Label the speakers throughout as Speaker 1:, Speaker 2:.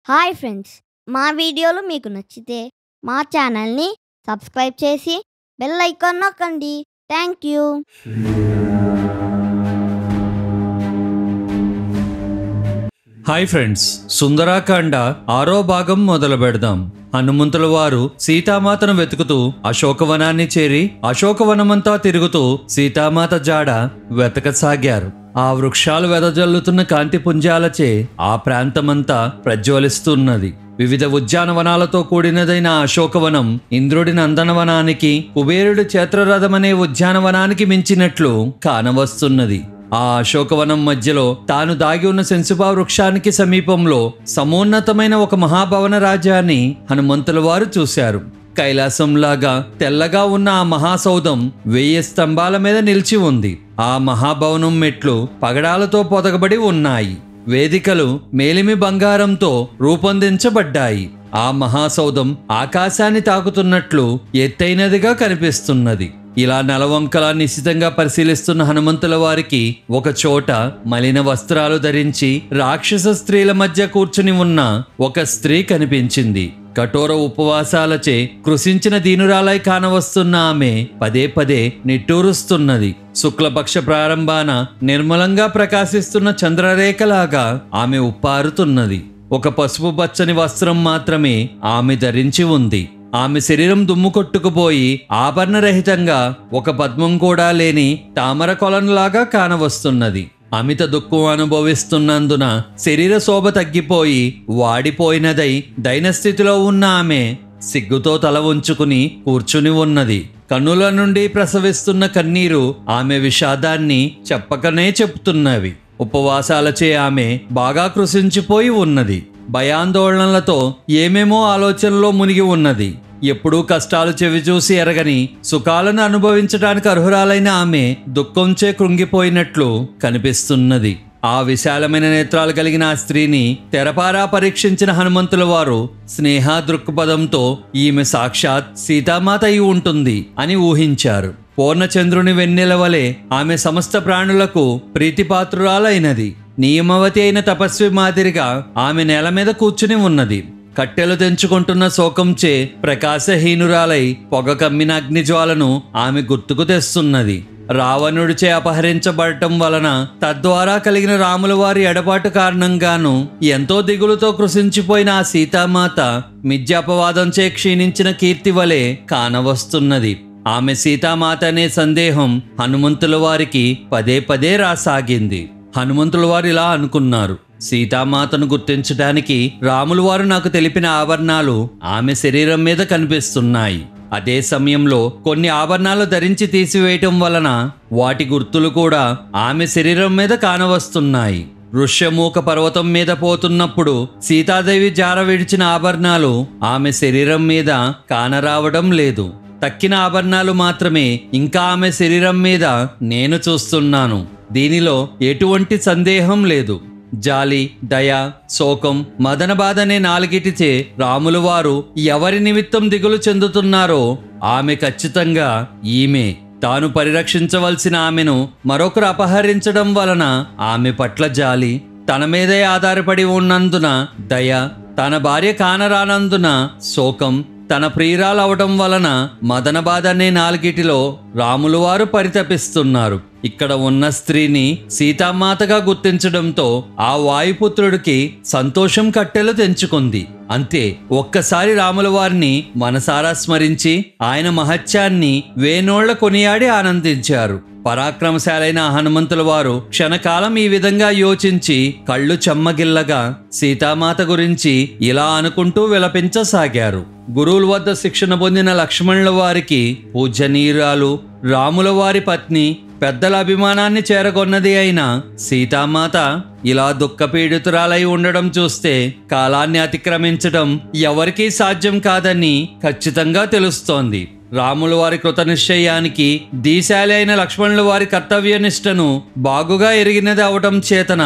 Speaker 1: Hi friends, మా వీడియోలు మీకు నచ్చితే మా ఛానల్ని సబ్స్క్రైబ్ చేసి బెల్ ఐకాన్ నొక్కండి. Thank you.
Speaker 2: Hi friends, Sundarakanda 6వ భాగం మొదలు పెడదాం. హనుమంతుల వారు సీతామాతను వెతుకుతూ అశోకవనాన్ని చేరి అశోకవనమంతా తిరుగుతూ సీతామాత జాడ వెతకసాగారు. ఆ వృక్షాలు వెదజల్లుతున్న కాంతి పుంజాలచే ఆ ప్రాంతమంతా ప్రజ్వలిస్తున్నది. వివిధ ఉద్యానవనాలతో కూడినదైన అశోకవనం ఇంద్రుడి నందనవనానికి, కుబేరుడి క్షేత్రరథమనే ఉద్యానవనానికి మించినట్లు కానవస్తున్నది. ఆ అశోకవనం మధ్యలో తాను దాగి ఉన్న సెన్సుపా వృక్షానికి సమీపంలో సమోన్నతమైన ఒక మహాభవన రాజ్యాన్ని హనుమంతుల వారు చూశారు. కైలాసంలాగా తెల్లగా ఉన్న ఆ మహాసౌధం 1000 స్తంభాల మీద నిలిచి ఉంది. ఆ మహాభవనం మెట్లు పగడాలతో పొదగబడి ఉన్నాయి. వేదికలు మేలిమి బంగారంతో రూపొందించబడ్డాయి. ఆ మహాసౌధం ఆకాశాన్ని తాకుతున్నట్లు ఎత్తైనదిగా కనిపిస్తున్నది. ఇలా నలవంకలా నిశితంగా పరిశీలిస్తున్న హనుమంతుల వారికి ఒక చోట మలిన వస్త్రాలు ధరించి రాక్షస స్త్రీల మధ్య కూర్చుని ఉన్న ఒక స్త్రీ కనిపించింది. కఠోర ఉపవాసాలచే కృషించిన దీనురాలై కానవస్తున్న ఆమె పదే పదే నిట్టూరుస్తున్నది. శుక్లపక్ష ప్రారంభాన నిర్మలంగా ప్రకాశిస్తున్న చంద్రరేఖలాగా ఆమె ఉప్పారుతున్నది. ఒక పసుపు పచ్చని వస్త్రం మాత్రమే ఆమె ధరించి ఉంది. ఆమె శరీరం దుమ్ము కొట్టుకుపోయి ఆభరణరహితంగా ఒక పద్మం కూడా లేని తామర కొలనులాగా కానవస్తున్నది. అమిత దుఃఖం అనుభవిస్తున్నందున శరీర శోభ తగ్గిపోయి వాడిపోయినదై దైనస్థితిలో ఉన్న ఆమె సిగ్గుతో తల ఉంచుకుని కూర్చుని ఉన్నది. కన్నుల నుండి ప్రసవిస్తున్న కన్నీరు ఆమె విషాదాన్ని చెప్పకనే చెప్తున్నవి. ఉపవాసాలచే ఆమె బాగా కృషించిపోయి ఉన్నది. భయాందోళనలతో ఏమేమో ఆలోచనలో మునిగి ఉన్నది. ఎప్పుడూ కష్టాలు చెవిచూసి ఎరగని సుఖాలను అనుభవించడానికి అర్హురాలైన ఆమె దుఃఖంచే కృంగిపోయినట్లు కనిపిస్తున్నది. ఆ విశాలమైన నేత్రాలు కలిగిన ఆ స్త్రీని తెరపారా పరీక్షించిన హనుమంతుల వారు స్నేహ దృక్పథంతో ఈమె సాక్షాత్ సీతామాత అయి ఉంటుంది అని ఊహించారు. పూర్ణచంద్రుని వెన్నెల వలె ఆమె సమస్త ప్రాణులకు ప్రీతిపాత్రురాలైనది. నియమవతి అయిన తపస్వి మాదిరిగా ఆమె నేల మీద కూర్చుని ఉన్నది. కట్టెలు తెంచుకుంటున్న శోకంచే ప్రకాశహీనురాలై పొగ కమ్మిన అగ్నిజ్వాలను ఆమె గుర్తుకు తెస్తున్నది. రావణుడిచే అపహరించబడటం వలన తద్వారా కలిగిన రాముల వారి ఎడబాటు కారణంగాను ఎంతో దిగులుతో కృషించిపోయిన ఆ సీతామాత మిథ్యాపవాదంచే క్షీణించిన కీర్తి వలె కానవస్తున్నది. ఆమె సీతామాత అనే సందేహం హనుమంతుల వారికి పదే పదే రాసాగింది. హనుమంతుల వారు ఇలా అనుకున్నారు: సీతామాతను గుర్తించడానికి రాములు వారు నాకు తెలిపిన ఆభరణాలు ఆమె శరీరం మీద కనిపిస్తున్నాయి. అదే సమయంలో కొన్ని ఆభరణాలు ధరించి తీసివేయటం వలన వాటి గుర్తులు కూడా ఆమె శరీరం మీద కానవస్తున్నాయి. ఋష్యమూక పర్వతం మీద పోతున్నప్పుడు సీతాదేవి జార విడిచిన ఆభరణాలు ఆమె శరీరం మీద కానరావడం లేదు. తక్కిన ఆభరణాలు మాత్రమే ఇంకా ఆమె శరీరం మీద నేను చూస్తున్నాను. దీనిలో ఎటువంటి సందేహం లేదు. జాలి, దయ, శోకం, మదన బాధ అనే నాలుగిటిచే రాములు వారు ఎవరి నిమిత్తం దిగులు చెందుతున్నారో ఆమె ఖచ్చితంగా ఈమె. తాను పరిరక్షించవలసిన ఆమెను మరొకరు అపహరించడం వలన ఆమె పట్ల జాలి, తన మీదే ఆధారపడి ఉన్నందున దయ, తన భార్య కానరానందున శోకం, తన ప్రియురాలవటం వలన మదన బాధ అనే నాలుగిటిలో రాములు వారు పరితపిస్తున్నారు. ఇక్కడ ఉన్న స్త్రీని సీతామాతగా గుర్తించడంతో ఆ వాయుపుత్రుడికి సంతోషం కట్టెలు తెంచుకుంది. అంతే, ఒక్కసారి రాముల వారిని మనసారా స్మరించి ఆయన మహత్యాన్ని వేనోళ్ల కొనియాడి ఆనందించారు. పరాక్రమశాలైన హనుమంతుల వారు క్షణకాలం ఈ విధంగా యోచించి కళ్ళు చెమ్మగిల్లగా సీతామాత గురించి ఇలా అనుకుంటూ విలపించసాగారు. గురువుల వద్ద శిక్షణ పొందిన లక్ష్మణుల వారికి పూజనీయురాలు, రాముల వారి పత్ని, పెద్దల అభిమానాన్ని చేరగొన్నది అయిన సీతామాత ఇలా దుఃఖపీడితురాలై ఉండడం చూస్తే కాలాన్ని అతిక్రమించడం ఎవరికీ సాధ్యం కాదని ఖచ్చితంగా తెలుస్తోంది. రాముల వారి కృతనిశ్చయానికి దీశాలి అయిన లక్ష్మణుల వారి కర్తవ్యనిష్టను బాగుగా ఎరిగినది అవటం చేతన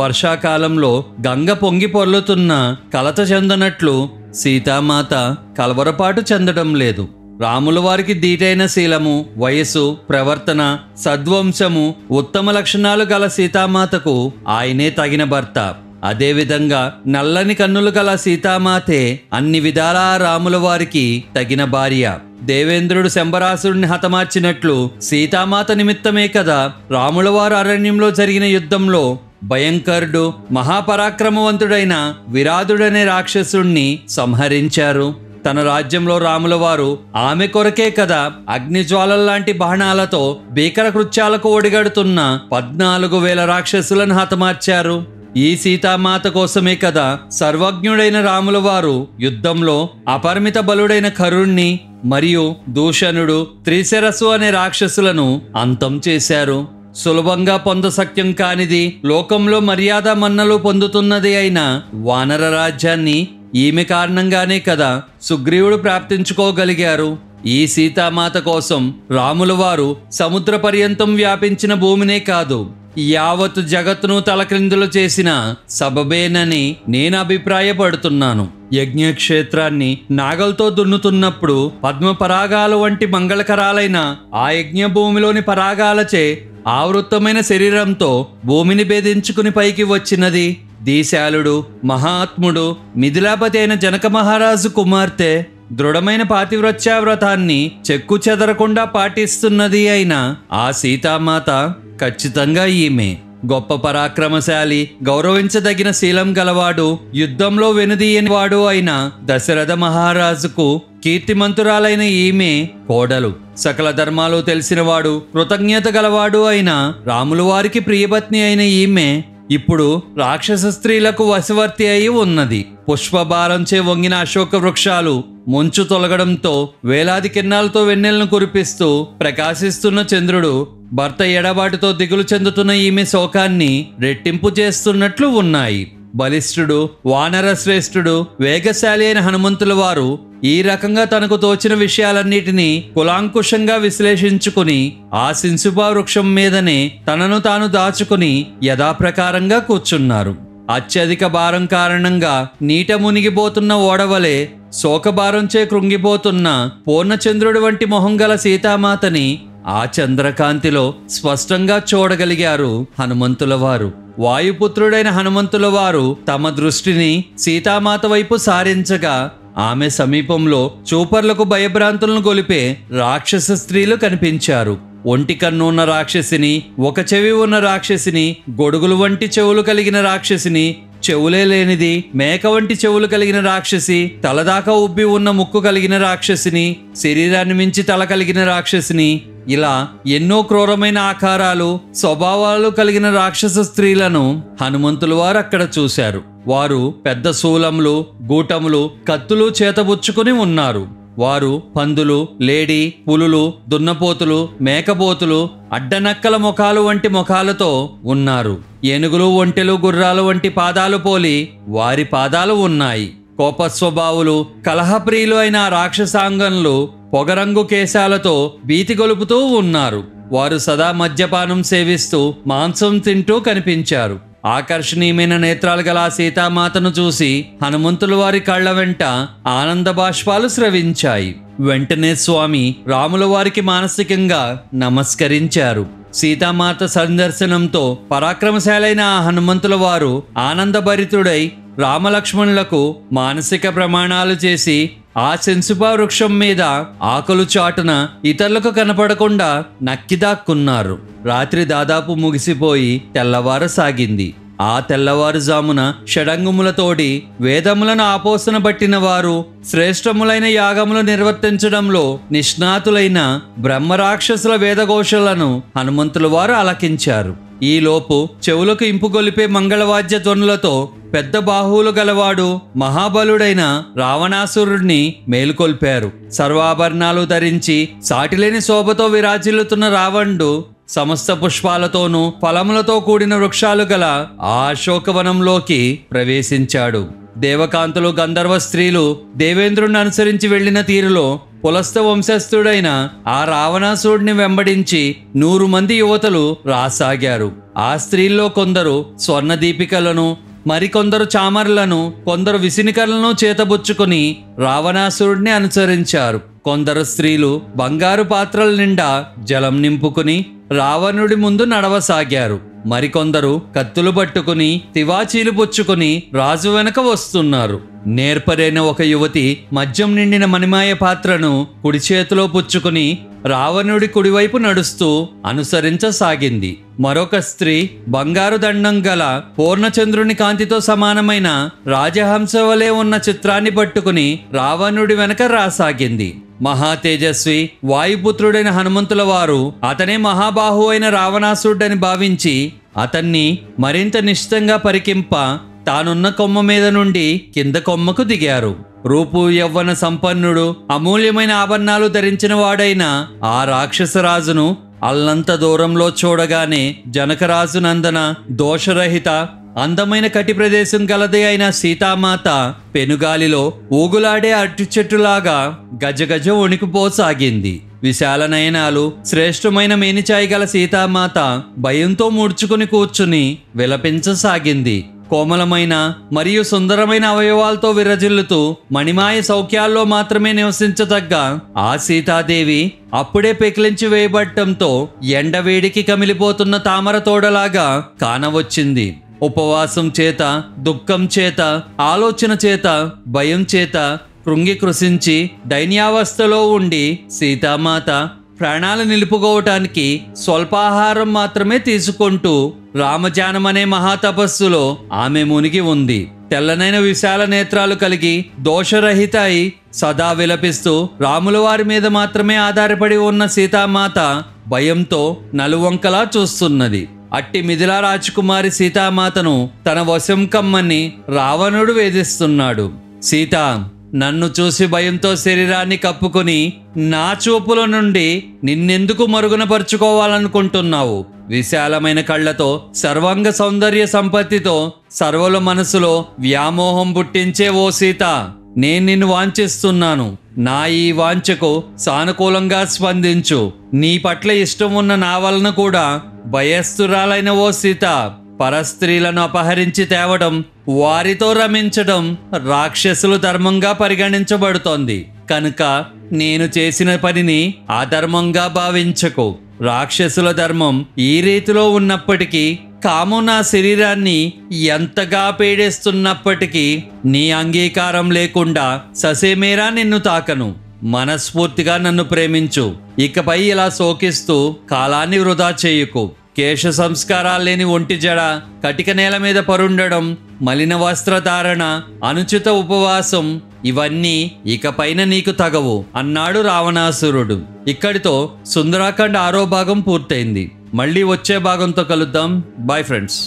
Speaker 2: వర్షాకాలంలో గంగ పొంగి పొర్లుతున్న కలత చెందనట్లు సీతామాత కలవరపాటు చెందడం లేదు. రాముల వారికి దీటైన శీలము, వయస్సు, ప్రవర్తన, సద్వంశము, ఉత్తమ లక్షణాలు గల సీతామాతకు ఆయనే తగిన భర్త. అదేవిధంగా నల్లని కన్నులు గల సీతామాతే అన్ని విధాలా రాముల వారికి తగిన భార్య. దేవేంద్రుడు శంబరాసురుడిని హతమార్చినట్లు సీతామాత నిమిత్తమే కదా రాముల వారు అరణ్యంలో జరిగిన యుద్ధంలో భయంకరుడు మహాపరాక్రమవంతుడైన విరాధుడనే రాక్షసుణ్ణి సంహరించారు. తన రాజ్యంలో రాముల వారు ఆమె కొరకే కదా అగ్నిజ్వాలల్లాంటి బాణాలతో భీకర కృత్యాలకు ఒడిగడుతున్న 14,000 రాక్షసులను హతమార్చారు. ఈ సీతామాత కోసమే కదా సర్వజ్ఞుడైన రాముల వారు యుద్ధంలో అపరిమిత బలుడైన కరుణ్ణి మరియు దూషణుడు త్రిశిరస్సు అనే రాక్షసులను అంతం చేశారు. సులభంగా పొందశక్యం కానిది, లోకంలో మర్యాద మన్నలు పొందుతున్నది అయిన వానర రాజ్యాన్ని ఈమె కారణంగానే కదా సుగ్రీవుడు ప్రాప్తించుకోగలిగారు. ఈ సీతామాత కోసం రాముల వారు సముద్ర పర్యంతం వ్యాపించిన భూమినే కాదు యావత్ జగత్తును తలక్రిందులు చేసిన సబబేనని నేను అభిప్రాయపడుతున్నాను. యజ్ఞక్షేత్రాన్ని నాగలతో దున్నుతున్నప్పుడు పద్మ పరాగాలు వంటి మంగళకరాలైన ఆ యజ్ఞ భూమిలోని పరాగాలచే ఆవృత్తమైన శరీరంతో భూమిని భేదించుకుని పైకి వచ్చినది దీశాలుడు మహాత్ముడు మిథిలాపతి అయిన జనక మహారాజు కుమార్తె. దృఢమైన పాతివ్రత్య వ్రతాన్ని చెక్కు చెదరకుండా పాటిస్తున్నది అయిన ఆ సీతామాత ఖచ్చితంగా ఈమె. గొప్ప పరాక్రమశాలి, గౌరవించదగిన శీలం గలవాడు, యుద్ధంలో వెనుదీయనివాడు అయిన దశరథ మహారాజుకు కీర్తిమంతురాలైన ఈమె కోడలు. సకల ధర్మాలు తెలిసినవాడు, కృతజ్ఞత గలవాడు అయిన రాముల వారికి ప్రియపత్ని అయిన ఈమె ఇప్పుడు రాక్షస స్త్రీలకు వశవర్తి అయి ఉన్నది. పుష్పభారంచే వంగిన అశోక వృక్షాలు మంచు తొలగడంతో వేలాది కిరణాలతో వెన్నెలను కురిపిస్తూ ప్రకాశిస్తున్న చంద్రుడు భర్త ఎడబాటుతో దిగులు చెందుతున్న ఈమె శోకాన్ని రెట్టింపు చేస్తున్నట్లు ఉన్నాయి. బలిష్ఠుడు, వానర శ్రేష్ఠుడు, వేగశాలి అయిన హనుమంతుల వారు ఈ రకంగా తనకు తోచిన విషయాలన్నిటినీ కులాంకుశంగా విశ్లేషించుకుని ఆ శింశుభా వృక్షం మీదనే తనను తాను దాచుకుని యథాప్రకారంగా కూర్చున్నారు. అత్యధిక భారం కారణంగా నీట మునిగిపోతున్న ఓడవలే శోకభారంచే కృంగిపోతున్న పూర్ణచంద్రుడి వంటి మొహం గల సీతామాతని ఆ చంద్రకాంతిలో స్పష్టంగా చూడగలిగారు హనుమంతుల వారు. వాయుపుత్రుడైన హనుమంతుల వారు తమ దృష్టిని సీతామాత వైపు సారించగా ఆమె సమీపంలో చూపర్లకు భయభ్రాంతులను గొలిపే రాక్షస స్త్రీలు కనిపించారు. ఒంటి కన్ను ఉన్న రాక్షసిని, ఒక చెవి ఉన్న రాక్షసిని, గొడుగులు వంటి చెవులు కలిగిన రాక్షసిని, చెవులే లేనిది మేక వంటి చెవులు కలిగిన రాక్షసి, తలదాకా ఉబ్బి ఉన్న ముక్కు కలిగిన రాక్షసిని, శరీరాన్ని మించి తల కలిగిన రాక్షసిని, ఇలా ఎన్నో క్రూరమైన ఆకారాలు స్వభావాలు కలిగిన రాక్షస స్త్రీలను హనుమంతుల వారు అక్కడ చూశారు. వారు పెద్ద శూలములు, గూటములు, కత్తులు చేతబుచ్చుకుని ఉన్నారు. వారు పందులు, లేడి, పులులు, దున్నపోతులు, మేకపోతులు, అడ్డనక్కల ముఖాలు వంటి ముఖాలతో ఉన్నారు. ఏనుగులు, ఒంటెలు, గుర్రాలు వంటి పాదాలు పోలి వారి పాదాలు ఉన్నాయి. కోపస్వభావులు, కలహప్రియులు అయిన రాక్షసాంగన్లు పొగరంగు కేశాలతో భీతి గొలుపుతూ ఉన్నారు. వారు సదా మద్యపానం సేవిస్తూ మాంసం తింటూ కనిపించారు. ఆకర్షణీయమైన నేత్రాలు గల సీతామాతను చూసి హనుమంతుల వారి కళ్ళ వెంట ఆనంద బాష్పాలు స్రవించాయి. వెంటనే స్వామి రాముల వారికి మానసికంగా నమస్కరించారు. సీతామాత సందర్శనంతో పరాక్రమశాలైన ఆ హనుమంతుల వారు ఆనందభరితుడై రామలక్ష్మణులకు మానసిక ప్రమాణాలు చేసి ఆ శంశుభా వృక్షం మీద ఆకులు చాటున ఇతరులకు కనపడకుండా నక్కిదాక్కున్నారు. రాత్రి దాదాపు ముగిసిపోయి తెల్లవారసాగింది. ఆ తెల్లవారుజామున షడంగుములతోటి వేదములను ఆపోసన బట్టిన వారు, శ్రేష్టములైన యాగములు నిర్వర్తించడంలో నిష్ణాతులైన బ్రహ్మరాక్షసుల వేదఘోషలను హనుమంతుల వారు ఆలకించారు. ఈలోపు చెవులకు ఇంపుగొలిపే మంగళవాద్య ధ్వనులతో పెద్ద బాహువులు గలవాడు మహాబలుడైన రావణాసురుడిని మేలుకొల్పారు. సర్వాభరణాలు ధరించి సాటిలేని శోభతో విరాజిల్లుతున్న రావణుడు సమస్త పుష్పాలతోనూ ఫలములతో కూడిన వృక్షాలు గల ఆ అశోకవనంలోకి ప్రవేశించాడు. దేవకాంతులు, గంధర్వ స్త్రీలు దేవేంద్రుడిని అనుసరించి వెళ్లిన తీరులో పులస్త వంశస్థుడైన ఆ రావణాసురుడిని వెంబడించి 100 మంది యువతలు రాసాగారు. ఆ స్త్రీల్లో కొందరు స్వర్ణ దీపికలను, మరికొందరు చామర్లను, కొందరు విసినికలను చేతబుచ్చుకుని రావణాసురుడిని అనుసరించారు. కొందరు స్త్రీలు బంగారు పాత్రల నిండా జలం నింపుకుని రావణుడి ముందు నడవసాగారు. మరికొందరు కత్తులు పట్టుకుని తివాచీలు పుచ్చుకుని రాజు వెనక వస్తున్నారు. నేర్పరైన ఒక యువతి మద్యం నిండిన మణిమాయ పాత్రను కుడి చేతిలో పుచ్చుకుని రావణుడి కుడివైపు నడుస్తూ అనుసరించసాగింది. మరొక స్త్రీ బంగారు దండం గల పూర్ణచంద్రుని కాంతితో సమానమైన రాజహంస వలె ఉన్న చిత్రాన్ని పట్టుకుని రావణుడి వెనక రాసాగింది. మహాతేజస్వి వాయుపుత్రుడైన హనుమంతుల వారు అతనే మహాబాహు అయిన రావణాసురుడని భావించి అతన్ని మరింత నిశ్చితంగా పరికింప తానున్న కొమ్మ మీద నుండి కింద కొమ్మకు దిగారు. రూపు యవ్వన సంపన్నుడు అమూల్యమైన ఆభరణాలు ధరించిన వాడైన ఆ రాక్షసరాజును అల్లంత దూరంలో చూడగానే జనకరాజు నందన దోషరహిత అందమైన కటి ప్రదేశం గలదే అయిన సీతామాత పెనుగాలిలో ఊగులాడే అరటి చెట్టులాగా గజగజ వణికిపోసాగింది. విశాల నయనాలు శ్రేష్టమైన మేనిచాయి గల సీతామాత భయంతో ముడుచుకుని కూర్చుని విలపించసాగింది. కోమలమైన మరియు సుందరమైన అవయవాలతో విరజిల్లుతూ మణిమాయ సౌఖ్యాల్లో మాత్రమే నివసించదగ్గ ఆ సీతాదేవి అప్పుడే పెకిలించి వేయబట్టంతో ఎండవేడికి కమిలిపోతున్న తామర తోడలాగా కానవచ్చింది. ఉపవాసం చేత, దుఃఖం చేత, ఆలోచన చేత, భయం చేత కృంగి కృశించి దైన్యావస్థలో ఉండి సీతామాత ప్రాణాలు నిలుపుకోవటానికి స్వల్పాహారం మాత్రమే తీసుకుంటూ రామజానం అనే మహాతపస్సులో ఆమె మునిగి ఉంది. తెల్లనైన విశాల నేత్రాలు కలిగి దోషరహిత అయి సదా విలపిస్తూ రాముల వారి మీద మాత్రమే ఆధారపడి ఉన్న సీతామాత భయంతో నలువంకలా చూస్తున్నది. అట్టి మిథిలా రాజకుమారి సీతామాతను తన వశం కమ్మని రావణుడు వేధిస్తున్నాడు. సీత, నన్ను చూసి భయంతో శరీరాన్ని కప్పుకొని నా చూపుల నుండి నిన్నెందుకు మరుగునపరుచుకోవాలనుకుంటున్నావు? విశాలమైన కళ్ళతో, సర్వాంగ సౌందర్య సంపత్తితో సర్వల మనసులో వ్యామోహం పుట్టించే ఓ సీత, నేను నిన్ను వాంఛిస్తున్నాను. నా ఈ వాంఛకు సానుకూలంగా స్పందించు. నీ పట్ల ఇష్టం ఉన్న నా వలన కూడా భయస్థురాలైన ఓ సీత, పరస్త్రీలను అపహరించి తేవడం, వారితో రమించడం రాక్షసుల ధర్మంగా పరిగణించబడుతోంది. కనుక నేను చేసిన పనిని అధర్మంగా భావించకు. రాక్షసుల ధర్మం ఈ రీతిలో ఉన్నప్పటికీ, కాము నా శరీరాన్ని ఎంతగా పీడిస్తున్నప్పటికీ నీ అంగీకారం లేకుండా ససేమేరా నిన్ను తాకను. మనస్ఫూర్తిగా నన్ను ప్రేమించు. ఇకపై ఇలా శోకిస్తూ కాలాన్ని వృధా చేయకు. కేశ సంస్కారాలు లేని ఒంటి జడ, కటిక నేల మీద పరుండడం, మలిన వస్త్రధారణ, అనుచిత ఉపవాసం ఇవన్నీ ఇకపైన నీకు తగవు అన్నాడు రావణాసురుడు. ఇక్కడితో సుందరాఖండ్ 6వ భాగం పూర్తయింది. మళ్ళీ వచ్చే భాగంతో కలుద్దాం. Bye friends.